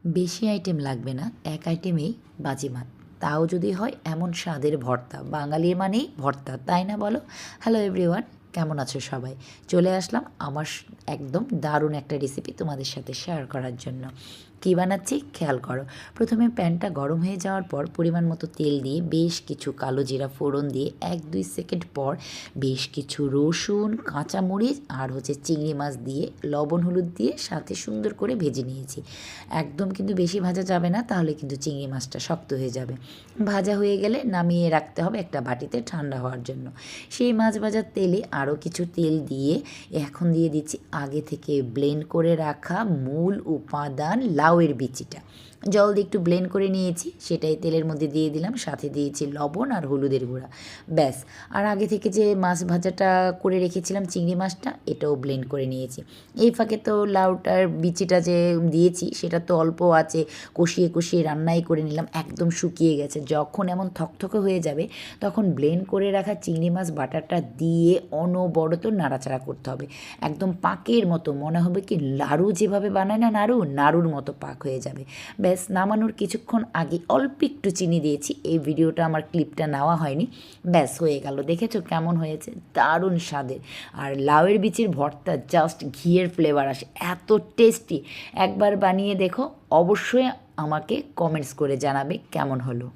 বেশি আইটেম লাগবে না, এক আইটেমেই বাজিমাত। তাও যদি হয় এমন স্বাদের ভর্তা, বাঙালির মানেই ভর্তা, তাই না বলো? হ্যালো এভরিওয়ান, কেমন আছো সবাই? চলে আসলাম আমার একদম দারুণ একটা রেসিপি তোমাদের সাথে শেয়ার করার জন্য। কী বানাচ্ছি খেয়াল করো। প্রথমে প্যানটা গরম হয়ে যাওয়ার পর পরিমাণ মতো তেল দিয়ে বেশ কিছু কালো জিরা ফোড়ন দিয়ে 1-2 সেকেন্ড পর বেশ কিছু রসুন, কাঁচামরিচ আর চিংড়ি মাছ দিয়ে লবণ হলুদ দিয়ে সাথে সুন্দর করে ভেজে নিয়েছি। একদম কিন্তু বেশি ভাজা যাবে না, তাহলে কিন্তু চিংড়ি মাছটা শক্ত হয়ে যাবে। ভাজা হয়ে গেলে নামিয়ে রাখতে হবে একটা বাটিতে ঠান্ডা হওয়ার জন্য। সেই মাছ ভাজার তেলে আরও কিছু তেল দিয়ে এখন দিয়ে দিচ্ছি আগে থেকে ব্লেন্ড করে রাখা মূল উপাদান লাউয়ের বিচিটা। জল দিয়ে একটু ব্লেন্ড করে নিয়েছি, সেটাই তেলের মধ্যে দিয়ে দিলাম, সাথে দিয়েছি লবণ আর হলুদের গুঁড়া, ব্যাস। আর আগে থেকে যে মাছ ভাজাটা করে রেখেছিলাম চিংড়ি মাছটা, এটাও ব্লেন্ড করে নিয়েছি। এই ফাঁকে তো লাউটার বিচিটা যে দিয়েছি সেটা তো অল্প আছে, কষিয়ে কষিয়ে রান্নাই করে নিলাম, একদম শুকিয়ে গেছে। যখন এমন থকথকে হয়ে যাবে তখন ব্লেন্ড করে রাখা চিংড়ি মাছ বাটারটা দিয়ে অনবরত নাড়াচাড়া করতে হবে, একদম পাকের মতো, মনে হবে কি নাড়ু যেভাবে বানায় না, নাড়ুর মতো পাক হয়ে যাবে। ব্যাস, নামানোর কিছুক্ষণ আগে অল্প একটু চিনি দিয়েছি, এই ভিডিওটা আমার ক্লিপটা নেওয়া হয়নি। ব্যাস হয়ে গেল, দেখেছো কেমন হয়েছে? দারুণ স্বাদের। আর লাউয়ের বিচির ভর্তা জাস্ট ঘিয়ের ফ্লেভার আসে, এত টেস্টি। একবার বানিয়ে দেখো, অবশ্যই আমাকে কমেন্টস করে জানাবে কেমন হলো।